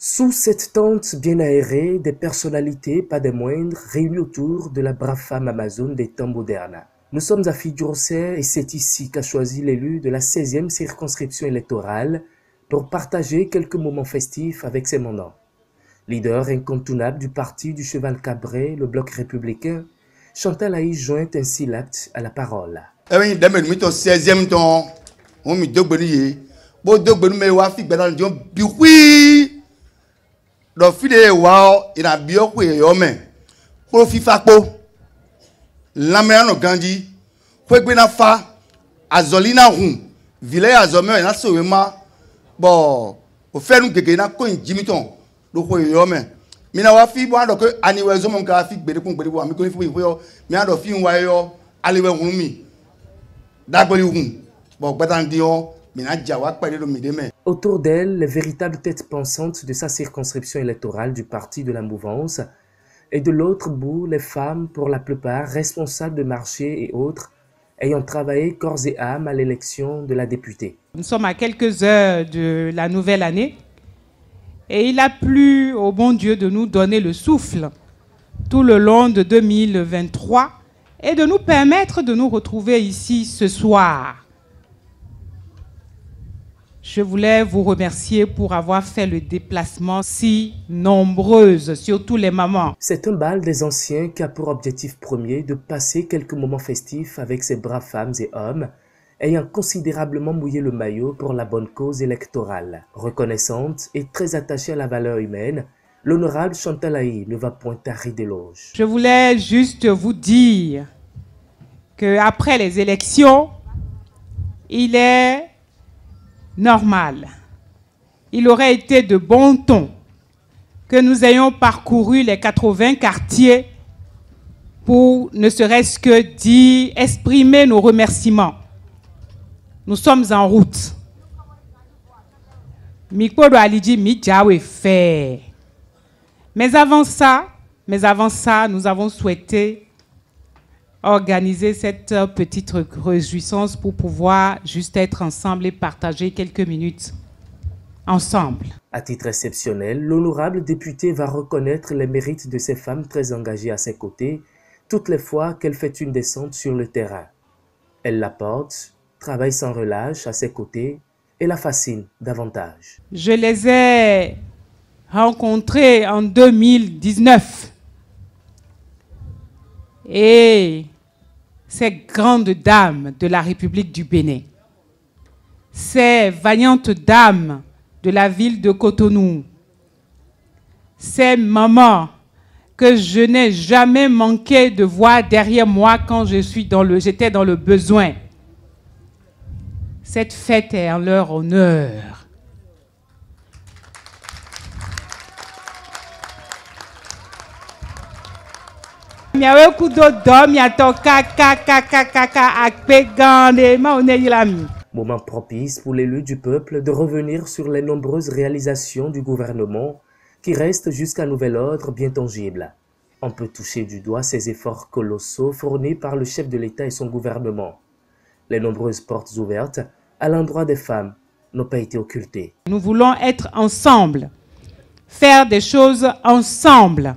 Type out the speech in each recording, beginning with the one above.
Sous cette tente bien aérée, des personnalités, pas des moindres, réunies autour de la brave femme amazone des temps modernes. Nous sommes à Fidjurosser et c'est ici qu'a choisi l'élu de la 16e circonscription électorale pour partager quelques moments festifs avec ses mandants. Leader incontournable du parti du cheval cabré, le bloc républicain, Chantal Aï joint ainsi l'acte à la parole. Oui, demain, nous mettons 16e temps, on met deux bonniers. Bon, deux bonniers, mais on va faire dans le dion, oui. Donc, fidèle, wow, il a bien quoi, homme. Pour FIFA, po. La mère no Gandhi, pour que na fa, azolina room, ville azomé, na soema. Bon, au fait, nous que na ko jimiton, le quoi, homme. Mina wa fi bo ando ko aniwezo mon ka fi gbede kun gbede bo mi ko fi bo mi ando fi nwa yo aliwe hun mi dagboli hun bo gbedan di o mi na jawa pele do mi de me. Autour d'elle, les véritables têtes pensantes de sa circonscription électorale du parti de la mouvance et de l'autre bout, les femmes, pour la plupart responsables de marchés et autres, ayant travaillé corps et âme à l'élection de la députée. Nous sommes à quelques heures de la nouvelle année. Et il a plu au bon Dieu de nous donner le souffle tout le long de 2023 et de nous permettre de nous retrouver ici ce soir. Je voulais vous remercier pour avoir fait le déplacement si nombreuses, surtout les mamans. C'est un bal des anciens qui a pour objectif premier de passer quelques moments festifs avec ces braves femmes et hommes ayant considérablement mouillé le maillot pour la bonne cause électorale. Reconnaissante et très attachée à la valeur humaine, l'honorable Chantal Aï ne va point tarer d'éloges. Je voulais juste vous dire qu'après les élections, il est normal, il aurait été de bon ton que nous ayons parcouru les 80 quartiers pour ne serait-ce que dire, exprimer nos remerciements. Nous sommes en route. Mais avant ça, nous avons souhaité organiser cette petite réjouissance pour pouvoir juste être ensemble et partager quelques minutes ensemble. À titre exceptionnel, l'honorable député va reconnaître les mérites de ces femmes très engagées à ses côtés toutes les fois qu'elle fait une descente sur le terrain. Elle la porte, travaille sans relâche à ses côtés et la fascine davantage. Je les ai rencontrées en 2019 et ces grandes dames de la République du Bénin, ces vaillantes dames de la ville de Cotonou, ces mamans que je n'ai jamais manqué de voir derrière moi quand j'étais dans le besoin. Cette fête est en leur honneur. Moment propice pour l'élu du peuple de revenir sur les nombreuses réalisations du gouvernement qui restent jusqu'à nouvel ordre bien tangible. On peut toucher du doigt ces efforts colossaux fournis par le chef de l'État et son gouvernement. Les nombreuses portes ouvertes à l'endroit des femmes n'ont pas été occultées. Nous voulons être ensemble, faire des choses ensemble,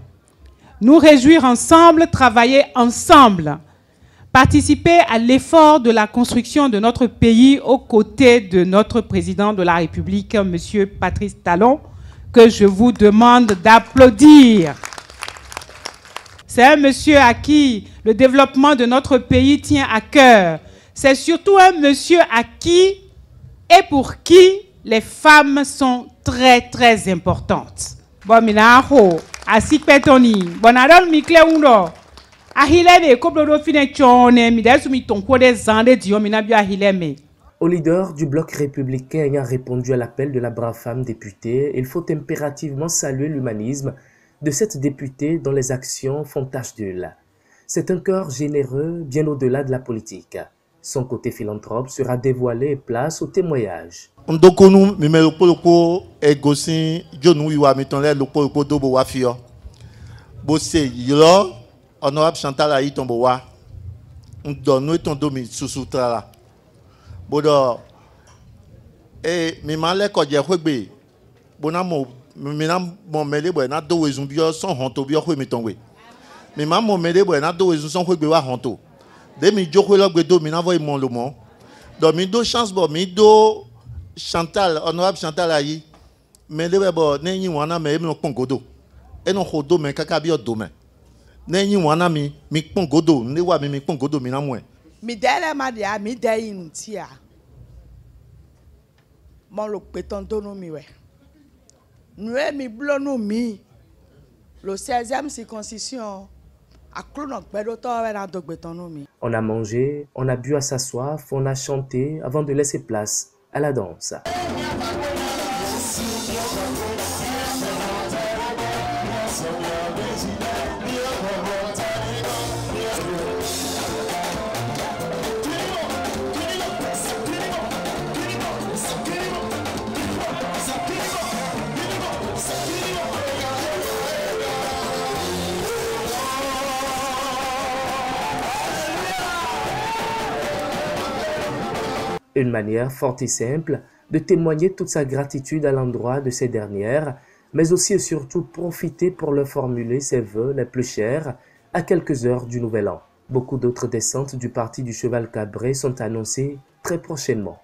nous réjouir ensemble, travailler ensemble, participer à l'effort de la construction de notre pays aux côtés de notre président de la République, M. Patrice Talon, que je vous demande d'applaudir. C'est un monsieur à qui le développement de notre pays tient à cœur. C'est surtout un monsieur à qui et pour qui les femmes sont très très importantes. Bon, minaho, asik petoni, bonadol mikle undo. Ahileme koplodo fine chone, midesumi tonko de zande dio minabio ahileme. Au leader du bloc républicain ayant répondu à l'appel de la brave femme députée, il faut impérativement saluer l'humanisme de cette députée dont les actions font tache d'huile. C'est un cœur généreux bien au-delà de la politique. Son côté philanthrope sera dévoilé et place au témoignage. Ndokonu mimelopoloko egosin jonu iwa mitonle lopoloko dobo wafio. Bosse yilo honorable Chantal Aï tombowa. Ndonu tondomi susutrala. Bodo e mimale koje hwegbe. Bonamo maintenant mon mêlé boy na do wezun bio son honto bio ko mi tonwe mi ma mon mêlé boy na do wezun son ko gbe wa honto de mi joko lo gbe do mi na vo mon lo mo do mi do chance bo mi do Chantal honorable Chantal ayi mêlé bo ne yin wana me mi pon godo e no ho do me kaka bio do me ne yin wana mi pon godo ne wa mi pon godo mi na mo mi dele ma dia mi de yin tia mon lo peton do no mi we nous mi blono mi le 16e circoncision a clono gbedo to we na do gbeton no mi. On a mangé, on a bu à sa soif, on a chanté avant de laisser place à la danse. Une manière forte et simple de témoigner toute sa gratitude à l'endroit de ces dernières, mais aussi et surtout profiter pour leur formuler ses vœux les plus chers à quelques heures du Nouvel An. Beaucoup d'autres descentes du Parti du Cheval Cabré sont annoncées très prochainement.